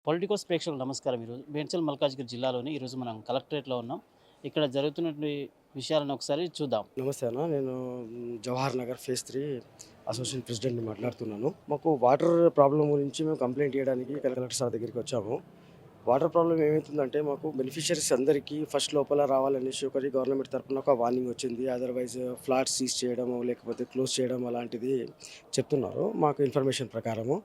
Politicos ప్రేక్షకులకు నమస్కారం. ఈరోజు మేడ్చల్ మల్కాజ్గిరి జిల్లాలోని ఈరోజు మనం కలెక్టరేట్‌లో ఉన్నాం. ఇక్కడ జరుగుతున్నటువంటి విషయాలను ఒకసారి చూద్దాం. నమస్తే అన్న. నేను జవహర్ నగర్ ఫేజ్ 3 అసోసియేషన్ ప్రెసిడెంట్‌ని మాట్లాడుతున్నాను. మాకు వాటర్ ప్రాబ్లమ్ గురించి మేము కంప్లెయింట్ ఇయ్యడానికి కలెక్టర్ సార్ దగ్గరికి వచ్చాము. వాటర్ ప్రాబ్లమ్ ఏమైతుందంటే మాకు బెనిఫిషరీస్ అందరికీ ఫస్ట్ లోపల రావాలనేసి ఒకటి గవర్నమెంట్ తరపున ఒక వార్నింగ్ వచ్చింది. అదర్‌వైజ్ ఫ్లాట్స్ సీజ్ చేయడము, లేకపోతే క్లోజ్ చేయడం అలాంటిది చెప్తున్నారు మాకు ఇన్ఫర్మేషన్ ప్రకారము.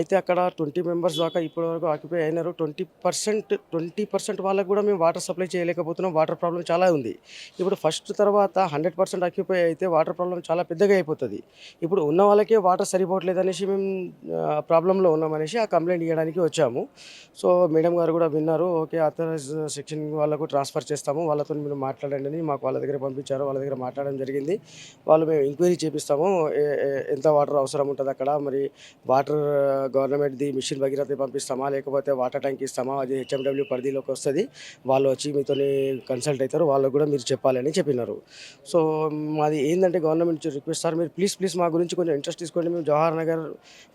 అయితే అక్కడ 20 మెంబర్స్ దాకా ఇప్పటివరకు ఆక్యుపై అయినారు. 20% వాళ్ళకి కూడా మేము వాటర్ సప్లై చేయలేకపోతున్నాం. వాటర్ ప్రాబ్లమ్ చాలా ఉంది. ఇప్పుడు ఫస్ట్ తర్వాత 100% ఆక్యుపై అయితే వాటర్ ప్రాబ్లమ్ చాలా పెద్దగా అయిపోతది. ఇప్పుడు ఉన్న వాళ్ళకే వాటర్ సరిపోవట్లేదనేసి మేము ప్రాబ్లమ్‌లో ఉన్నామనేసి ఆ కంప్లెయింట్ ఇయ్యడానికి వచ్చాము. సో మేడం గారు కూడా విన్నారు. ఓకే, అథరైజ్ సెక్షన్ వాళ్ళకు ట్రాన్స్ఫర్ చేస్తాము, వాళ్ళతో మీరు మాట్లాడండి అని మాకు వాళ్ళ దగ్గర పంపించారు. వాళ్ళ దగ్గర మాట్లాడడం జరిగింది. వాళ్ళు మేము ఎంక్వైరీ చేపిస్తాము, ఎంత వాటర్ అవసరం ఉంటుంది అక్కడ, మరి వాటర్ గవర్నమెంట్ది మిషన్ భగీరథ పంపిస్తామా, లేకపోతే వాటర్ ట్యాంక్ ఇస్తామా, అది హెచ్ఎండబ్ల్యూ పరిధిలోకి వస్తుంది, వాళ్ళు వచ్చి మీతోని కన్సల్ట్ అవుతారు, వాళ్ళకు కూడా మీరు చెప్పాలని చెప్పినారు. సో మాది ఏంటంటే గవర్నమెంట్ నుంచి రిక్వెస్ట్, సార్ మీరు ప్లీజ్ మా గురించి కొంచెం ఇంట్రెస్ట్ తీసుకోండి. మేము జవహర్ నగర్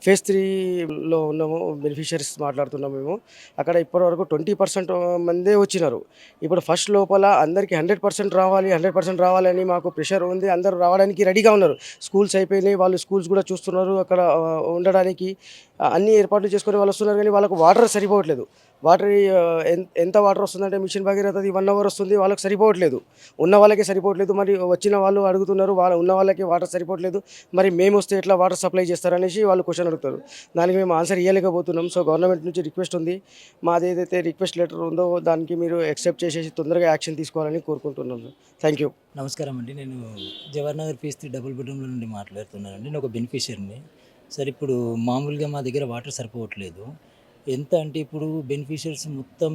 ఫేజ్ 3లో ఉన్నాము, బెనిఫిషరీస్ మాట్లాడుతున్నాము. మేము అక్కడ ఇప్పటివరకు 20% మందే వచ్చినారు. ఇప్పుడు ఫస్ట్ లోపల అందరికీ 100% రావాలని మాకు ప్రెషర్ ఉంది. అందరూ రావడానికి రెడీగా ఉన్నారు. స్కూల్స్ అయిపోయినాయి, వాళ్ళు స్కూల్స్ కూడా చూస్తున్నారు అక్కడ ఉండడానికి. అన్ని ఏర్పాట్లు చేసుకొని వాళ్ళు వస్తున్నారు, కానీ వాళ్ళకు వాటర్ సరిపోవట్లేదు. వాటర్ ఎంత వాటర్ వస్తుందంటే మిషన్ భగీరథది 1 అవర్ వస్తుంది, వాళ్ళకి సరిపోవట్లేదు. ఉన్న వాళ్ళకే సరిపోవట్లేదు. మరి వచ్చిన వాళ్ళు అడుగుతున్నారు, ఉన్న వాళ్ళకి వాటర్ సరిపోవట్లేదు, మరి మేము వస్తే ఎట్లా వాటర్ సప్లై చేస్తారనేసి వాళ్ళు క్వశ్చన్ అడుగుతారు. దానికి మేము ఆన్సర్ ఇవ్వలేకపోతున్నాం. సో గవర్నమెంట్ నుంచి రిక్వెస్ట్ ఉంది, మాది ఏదైతే రిక్వెస్ట్ లెటర్ ఉందో దానికి మీరు యాక్సెప్ట్ చేసేసి తొందరగా యాక్షన్ తీసుకోవాలని కోరుకుంటున్నాం. Thank you. నమస్కారం అండి. నేను జవహర్ నగర్ ఫేజ్ 3 డబుల్ బెడ్రూమ్లో నుండి మాట్లాడుతున్నానండి. నేను ఒక బెనిఫిషియర్ని. సార్ ఇప్పుడు మామూలుగా మా దగ్గర వాటర్ సరిపోవట్లేదు. ఎంత అంటే ఇప్పుడు బెనిఫిషియర్స్ మొత్తం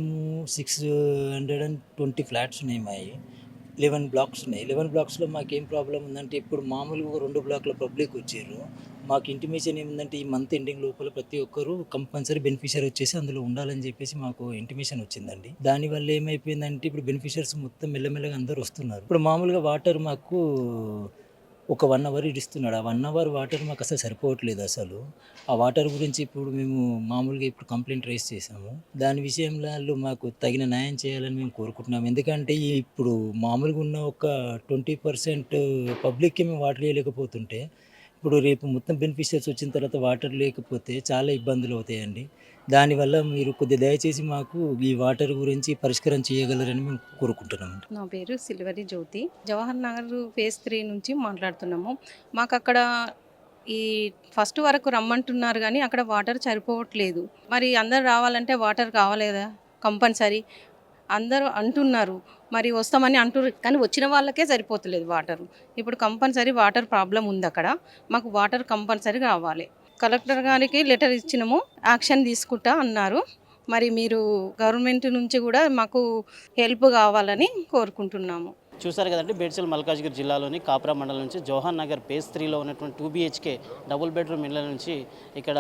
620 ఫ్లాట్స్ ఉన్నాయి మాయి. 11 బ్లాక్స్ ఉన్నాయి. 11 బ్లాక్స్లో మాకేం ప్రాబ్లం ఉందంటే, ఇప్పుడు మామూలుగా 2 బ్లాక్ల పబ్లిక్ వచ్చారు. మాకు ఇంటిమేషన్ ఏముందంటే, ఈ మంత్ ఎండింగ్ లోపల ప్రతి ఒక్కరు కంపల్సరీ బెనిఫిషియర్ వచ్చేసి అందులో ఉండాలని చెప్పేసి మాకు ఇంటిమేషన్ వచ్చిందండి. దానివల్ల ఏమైపోయిందంటే, ఇప్పుడు బెనిఫిషియర్స్ మొత్తం మెల్లమెల్లగా అందరూ వస్తున్నారు. ఇప్పుడు మామూలుగా వాటర్ మాకు ఒక 1 అవర్ ఇస్తున్నాడు. ఆ 1 అవర్ వాటర్ మాకు అసలు సరిపోవట్లేదు అసలు. ఆ వాటర్ గురించి ఇప్పుడు మేము మామూలుగా ఇప్పుడు కంప్లైంట్ రైజ్ చేసాము. దాని విషయంలో వాళ్ళు మాకు తగిన న్యాయం చేయాలని మేము కోరుకుంటున్నాము. ఎందుకంటే ఇప్పుడు మామూలుగా ఉన్న ఒక 20% పబ్లిక్కి మేము వాటర్ ఇవ్వలేకపోతుంటే, ఇప్పుడు రేపు మొత్తం బెనిఫిషియర్స్ వచ్చిన తర్వాత వాటర్ లేకపోతే చాలా ఇబ్బందులు అవుతాయండి. దానివల్ల మీరు కొద్దిగా దయచేసి మాకు ఈ వాటర్ గురించి పరిష్కారం చేయగలరని మేము కోరుకుంటున్నాము. నా పేరు సిల్వరి జ్యోతి. జవహర్ నగర్ ఫేజ్ 3 నుంచి మాట్లాడుతున్నాము. మాకు అక్కడ ఈ ఫస్ట్ వరకు రమ్మంటున్నారు, కానీ అక్కడ వాటర్ సరిపోవట్లేదు. మరి అందరు రావాలంటే వాటర్ కావాలి కదా, కంపల్సరీ. అందరూ అంటున్నారు, మరి వస్తామని అంటున్నారు, కానీ వచ్చిన వాళ్ళకే సరిపోతలేదు వాటరు. ఇప్పుడు కంపల్సరీ వాటర్ ప్రాబ్లం ఉంది అక్కడ. మాకు వాటర్ కంపల్సరీ కావాలి. కలెక్టర్ గారికి లెటర్ ఇచ్చినాము, యాక్షన్ తీసుకుంటా అన్నారు. మరి మీరు గవర్నమెంట్ నుంచి కూడా మాకు హెల్ప్ కావాలని కోరుకుంటున్నాము. చూశారు కదండి, మేడ్చల్ మల్కాజ్గిరి జిల్లాలోని కాప్రా మండలం నుంచి జవహర్ నగర్ ఫేజ్ 3లో ఉన్నటువంటి 2 BHK డబుల్ బెడ్రూమ్ ఇళ్ల నుంచి ఇక్కడ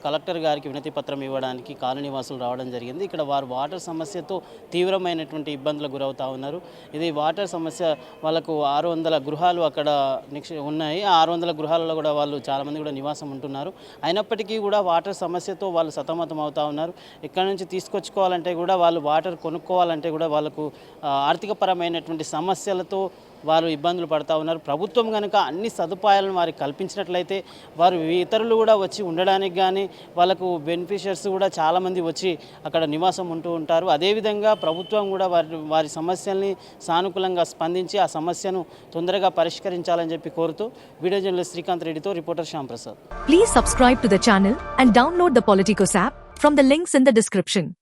కలెక్టర్ గారికి వినతి పత్రం ఇవ్వడానికి కాలనీ వాసులు రావడం జరిగింది. ఇక్కడ వారు వాటర్ సమస్యతో తీవ్రమైనటువంటి ఇబ్బందులకు గురవుతూ ఉన్నారు. ఇది వాటర్ సమస్య, వాళ్ళకు 600 గృహాలు అక్కడ ఉన్నాయి. ఆ 600 గృహాలలో కూడా వాళ్ళు చాలామంది కూడా నివాసం ఉంటున్నారు. అయినప్పటికీ కూడా వాటర్ సమస్యతో వాళ్ళు సతమతం అవుతూ ఉన్నారు. ఇక్కడ నుంచి తీసుకొచ్చుకోవాలంటే కూడా, వాళ్ళు వాటర్ కొనుక్కోవాలంటే కూడా వాళ్ళకు ఆర్థికపరమైనటువంటి సమస్యలతో వారు ఇబ్బందులు పడుతూ ఉన్నారు. ప్రభుత్వం కనుక అన్ని సదుపాయాలను వారికి కల్పించినట్లయితే వారు ఇతరులు కూడా వచ్చి ఉండడానికి కానీ, వాళ్ళకు బెనిఫిషియర్స్ కూడా చాలామంది వచ్చి అక్కడ నివాసం ఉంటూ ఉంటారు. అదేవిధంగా ప్రభుత్వం కూడా వారి సమస్యల్ని సానుకూలంగా స్పందించి ఆ సమస్యను తొందరగా పరిష్కరించాలని చెప్పి కోరుతూ వీడియో జర్నలిస్ట్ శ్రీకాంత్ రెడ్డితో reporter Shyam Prasad. Please subscribe to the channel and download the Politicos app from the links in the description.